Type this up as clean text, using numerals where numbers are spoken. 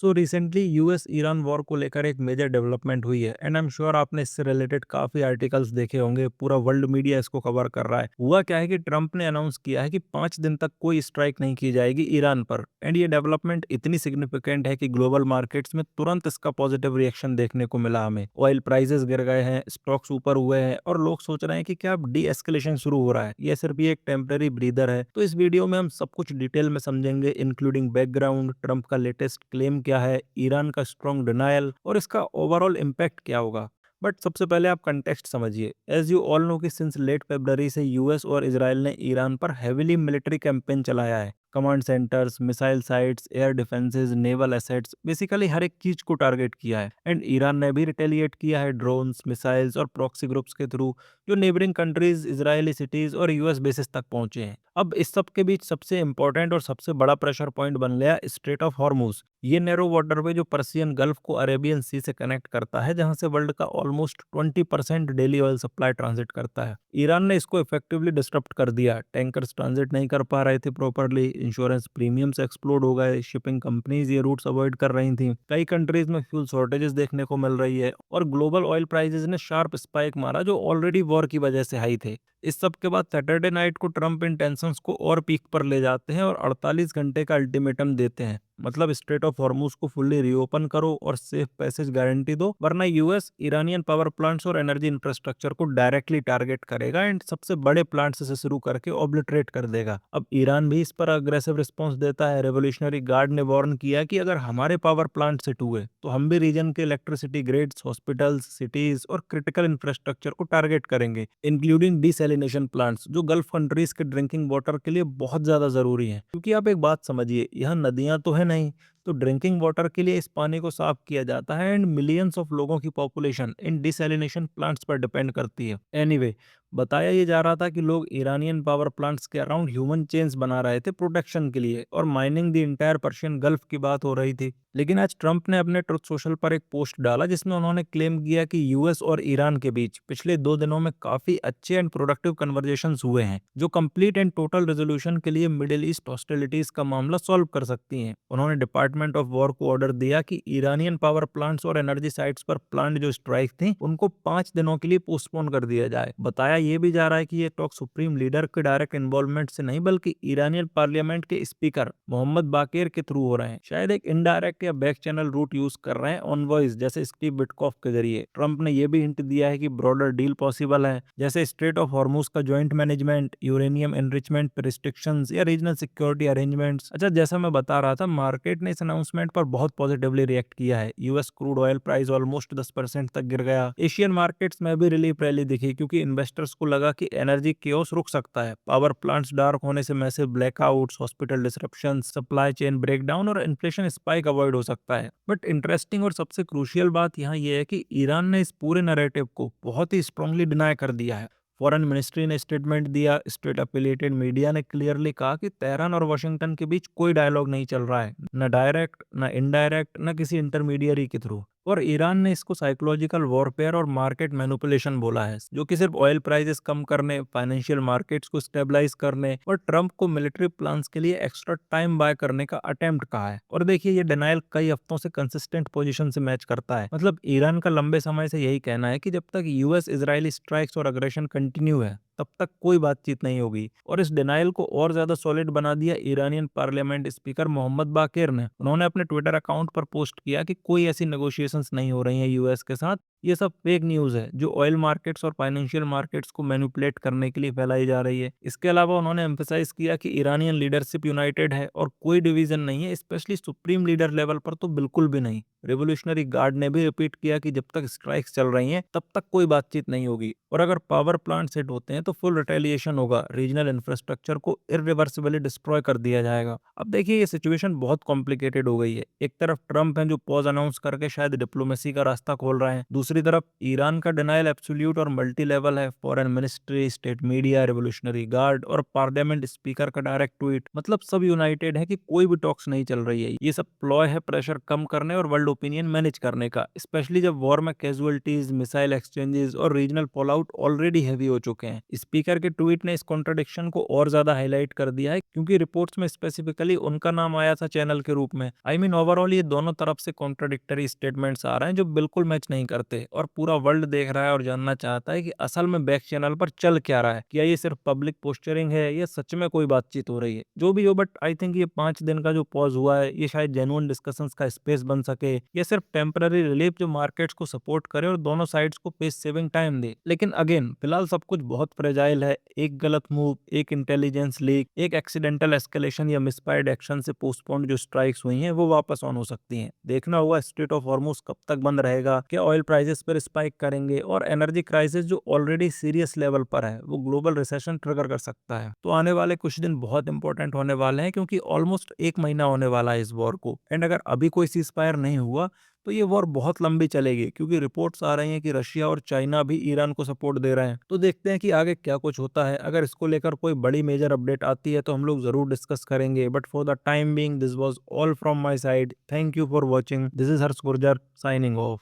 So recently US Iran war को लेकर एक मेजर डेवलपमेंट हुई है एंड आई एम श्योर आपने इससे रिलेटेड काफी आर्टिकल्स देखे होंगे। पूरा वर्ल्ड मीडिया इसको कवर कर रहा है। हुआ क्या है कि ट्रंप ने अनाउंस किया है कि 5 दिन तक कोई स्ट्राइक नहीं की जाएगी ईरान पर एंड ये डेवलपमेंट इतनी सिग्निफिकेंट है कि ग्लोबल मार्केट्स में तुरंत इसका पॉजिटिव रिएक्शन देखने को मिला हमें। ऑयल प्राइसेस गिर गए हैं, स्टॉक्स ऊपर हुए हैं और लोग सोच रहे हैं कि क्या अब डी एस्केलेशन शुरू हो रहा है, ये सिर्फ ये एक टेम्पररी ब्रीदर है। तो इस वीडियो में हम सब कुछ डिटेल में समझेंगे, इंक्लूडिंग बैकग्राउंड, ट्रंप का लेटेस्ट क्लेम क्या है, ईरान का स्ट्रॉन्ग डिनायल और इसका ओवरऑल इम्पैक्ट क्या होगा। बट सबसे पहले आप कंटेक्स्ट समझिए। एज यू ऑल नो कि सिंस लेट फरवरी से यूएस और इसराइल ने ईरान पर हेविली मिलिट्री कैंपेन चलाया है। Command centres, missile sites, air defences, naval assets, basically हर एक चीज को टारगेट किया है एंड ईरान ने भी रिटेलिएट किया है ड्रोन्स, मिसाइल्स और प्रॉक्सी ग्रुप्स के थ्रू जो नेबरिंग कंट्रीज, इजरायली सिटीज और यूएस बेसिस तक पहुंचे हैं। अब इस सब के बीच सबसे इंपॉर्टेंट और सबसे बड़ा प्रेशर पॉइंट बन गया स्ट्रेट ऑफ हॉर्मूज। ये नैरो वाटरवे जो पर्सियन गल्फ को अरेबियन सी से कनेक्ट करता है, जहां से वर्ल्ड का almost 20% daily oil supply transit करता है। ईरान ने इसको इफेक्टिवली डिस्टर्ब कर दिया। टैंकर्स ट्रांजिट नहीं कर पा रहे थे प्रॉपरली, इंश्योरेंस प्रीमियम्स एक्सप्लोड हो गए, शिपिंग कंपनीज ये रूट्स अवॉइड कर रही थी, कई कंट्रीज में फ्यूल शॉर्टेजेस देखने को मिल रही है और ग्लोबल ऑयल प्राइसेस ने शार्प स्पाइक मारा जो ऑलरेडी वॉर की वजह से हाई थे। इस सब के बाद सैटरडे नाइट को ट्रंप इन टेंशंस को और पीक पर ले जाते हैं और 48 घंटे का अल्टीमेटम देते हैं, मतलब स्ट्रेट ऑफ हॉर्मूज को फुल्ली रीओपन करो और सेफ पैसेज गारंटी दो, वरना यूएस ईरानियन पावर प्लांट्स और एनर्जी इंफ्रास्ट्रक्चर को डायरेक्टली टारगेट करेगा एंड सबसे बड़े प्लांट्स से शुरू करके ऑब्लिटरेट कर देगा। अब ईरान भी इस पर अग्रेसिव रिस्पॉन्स देता है। रेवोल्यूशनरी गार्ड ने वार्न किया कि अगर हमारे पावर प्लांट से टूटे तो हम भी रीजन के इलेक्ट्रिसिटी ग्रिड्स, हॉस्पिटल्स, सिटीज और क्रिटिकल इंफ्रास्ट्रक्चर को टारगेट करेंगे, इंक्लूडिंग डिसैलिनेशन प्लांट्स जो गल्फ कंट्रीज के ड्रिंकिंग वाटर के लिए बहुत ज्यादा जरूरी है। क्योंकि आप एक बात समझिए, यहाँ नदियां तो है नहीं, तो ड्रिंकिंग वाटर के लिए इस पानी को साफ किया जाता है एंड मिलियंस ऑफ लोगों की पॉपुलेशन इन डिसैलिनेशन प्लांट्स पर डिपेंड करती है। एनीवे, बताया ये जा रहा था कि लोग ईरानियन पावर प्लांट्स के अराउंड ह्यूमन चेन्स बना रहे थे प्रोटेक्शन के लिए और mining the entire Persian gulf की बात हो रही थी। लेकिन आज ट्रंप ने अपने ट्रुथ सोशल पर एक पोस्ट डाला जिसमें उन्होंने क्लेम किया कि यूएस और ईरान के बीच पिछले 2 दिनों में काफी अच्छे एंड प्रोडक्टिव कन्वर्जेशंस हुए हैं जो कंप्लीट एंड टोटल रेजोल्यूशन के लिए मिडिल ईस्ट हॉस्टिलिटीज का मामला सॉल्व कर सकती हैं। उन्होंने डिपार्टमेंट ऑफ वॉर को ऑर्डर दिया कि ईरानियन पावर प्लांट्स और एनर्जी साइट्स पर प्लांट जो स्ट्राइक थी उनको 5 दिनों के लिए पोस्टपोन कर दिया जाए। बताया ये भी जा रहा है कि ये टॉक सुप्रीम लीडर के डायरेक्ट इन्वॉल्वमेंट से नहीं बल्कि ईरानियन पार्लियामेंट के स्पीकर मोहम्मद बाकेर के थ्रू हो रहे हैं। शायद एक इनडायरेक्ट या बैक चैनल रूट यूज कर रहे हैं ऑनवॉइस जैसे स्टीव बिटकॉफ के जरिए। ट्रंप ने यह भी हिंट दिया है कि ब्रॉडर डील पॉसिबल है, जैसे स्ट्रेट ऑफ हॉर्मूज का ज्वाइंट मैनेजमेंट, यूरेनियम एनरिचमेंट पर रिस्ट्रिक्शंस या रीजनल सिक्योरिटी अरेंजमेंट्स। अच्छा, जैसा मैं बता रहा था, मार्केट ने इस अनाउंसमेंट पर बहुत पॉजिटिवली रिएक्ट किया है। US crude oil price almost 10% तक गिर गया। एशियन मार्केट्स में भी रिलीफ रैली दिखी क्योंकि इन्वेस्टर्स को लगा कि एनर्जी केओस रुक सकता है। पावर प्लांट्स डार्क होने से massive blackouts, hospital disruption, supply chain breakdown और इन्फ्लेशन स्पाइक अवॉइड हो सकता है। बट इंटरेस्टिंग और सबसे क्रूशियल बात यहाँ यह है कि ईरान ने इस पूरे नैरेटिव को बहुत ही स्ट्रांगली डिनाई कर दिया है। फॉरेन मिनिस्ट्री ने स्टेटमेंट दिया, स्टेट अफिलिएटेड मीडिया ने क्लियरली कहा कि तेहरान और वाशिंगटन के बीच कोई डायलॉग नहीं चल रहा है, न डायरेक्ट, न इनडायरेक्ट, न किसी इंटरमीडियरी के थ्रू। और ईरान ने इसको साइकोलॉजिकल वॉरपेयर और मार्केट मैनिपुलेशन बोला है, जो कि सिर्फ ऑयल प्राइसेस कम करने, फाइनेंशियल मार्केट्स को स्टेबलाइज करने और ट्रंप को मिलिट्री प्लान्स के लिए एक्स्ट्रा टाइम बाय करने का अटेम्प्ट कहा है। और देखिए, ये डिनाइल कई हफ्तों से कंसिस्टेंट पोजीशन से मैच करता है। मतलब ईरान का लंबे समय से यही कहना है कि जब तक यूएस इजरायली स्ट्राइक्स और अग्रेशन कंटिन्यू है तब तक कोई बातचीत नहीं होगी। और इस डिनाइल को और ज्यादा सॉलिड बना दिया ईरानियन पार्लियामेंट स्पीकर मोहम्मद बाकेर ने। उन्होंने अपने ट्विटर अकाउंट पर पोस्ट किया कि कोई ऐसी नेगोशिएशंस नहीं हो रही हैं यूएस के साथ, ये सब फेक न्यूज है जो ऑयल मार्केट्स और फाइनेंशियल मार्केट्स को मैनिपुलेट करने के लिए फैलाई जा रही है। इसके अलावा उन्होंने एम्फेसाइज किया कि ईरानियन लीडरशिप यूनाइटेड है और कोई डिवीजन नहीं है, स्पेशली सुप्रीम लीडर लेवल पर तो बिल्कुल भी नहीं। रेवोल्यूशनरी गार्ड ने भी रिपीट किया कि जब तक स्ट्राइक्स चल रही हैं तब तक कोई बातचीत नहीं होगी और अगर पावर प्लांट हिट होते हैं तो फुल रिटेलिएशन होगा, रीजनल इंफ्रास्ट्रक्चर को इरिवर्सिबली डिस्ट्रॉय कर दिया जाएगा। अब देखिए, ये सिचुएशन बहुत कॉम्प्लिकेटेड हो गई है। एक तरफ ट्रंप है जो पॉज अनाउंस करके शायद डिप्लोमेसी का रास्ता खोल रहे हैं, दूसरी दूसरी तरफ ईरान का डिनायल एब्सोल्यूट और मल्टी लेवल है। Foreign ministry, state media, revolutionary guard और पार्लियामेंट स्पीकर का डायरेक्ट ट्वीट, मतलब सब यूनाइटेड है कि कोई भी टॉक्स नहीं चल रही है। ये सब प्लॉय है प्रेशर कम करने और वर्ल्ड ओपिनियन मैनेज करने का, स्पेशली जब वॉर में कैजुअलिटीज, मिसाइल एक्सचेंजेस और regional fall out already heavy हो चुके हैं। स्पीकर के ट्वीट ने इस कॉन्ट्रडिक्शन को और ज्यादा हाईलाइट कर दिया है, क्योंकि रिपोर्ट्स में स्पेसिफिकली उनका नाम आया था चैनल के रूप में। आई मीन ओवरऑल ये दोनों तरफ से कॉन्ट्रडिक्टरी स्टेटमेंट्स आ रहे हैं जो बिल्कुल मैच नहीं करते, और पूरा वर्ल्ड देख रहा है और जानना चाहता है कि असल में बैक चैनल पर चल क्या रहा है। क्या ये सिर्फ पब्लिक पोस्चरिंग है या सच में कोई बातचीत हो रही है? जो भी हो, बट आई थिंक ये 5 दिन का जो पॉज हुआ है, ये शायद जेन्युइन डिस्कशंस का स्पेस बन सके, या सिर्फ टेम्पररी रिलीफ जो मार्केट्स को सपोर्ट करे और दोनों साइड्स को पेस सेविंग टाइम दे। लेकिन अगेन फिलहाल सब कुछ बहुत फ्रेजाइल है। एक गलत मूव, एक इंटेलिजेंस लीक, एक एक्सीडेंटल एस्केलेशन या मिसफायर्ड एक्शन से पोस्टपोन्ड जो स्ट्राइक्स हुई हैं वो वापस ऑन हो सकती हैं। देखना होगा स्ट्रेट ऑफ हॉर्मुज कब तक बंद रहेगा, क्या ऑयल प्राइसेस पर स्पाइक करेंगे, और एनर्जी क्राइसिस जो ऑलरेडी सीरियस लेवल पर है वो ग्लोबल रिसेशन ट्रिगर कर सकता है। तो आने वाले कुछ दिन बहुत इंपॉर्टेंट होने वाले हैं, क्योंकि ऑलमोस्ट 1 महीना होने वाला है इस वॉर को, एंड अगर अभी कोई सीज फायर नहीं हुआ तो ये वॉर बहुत लंबी चलेगी, क्योंकि रिपोर्ट्स आ रही हैं कि रशिया और चाइना भी ईरान को सपोर्ट दे रहे हैं। तो देखते हैं कि आगे क्या कुछ होता है। अगर इसको लेकर कोई बड़ी मेजर अपडेट आती है तो हम लोग जरूर डिस्कस करेंगे, but for the time being this was all from my side. Thank you for watching. This is Harsh Gurjar signing off.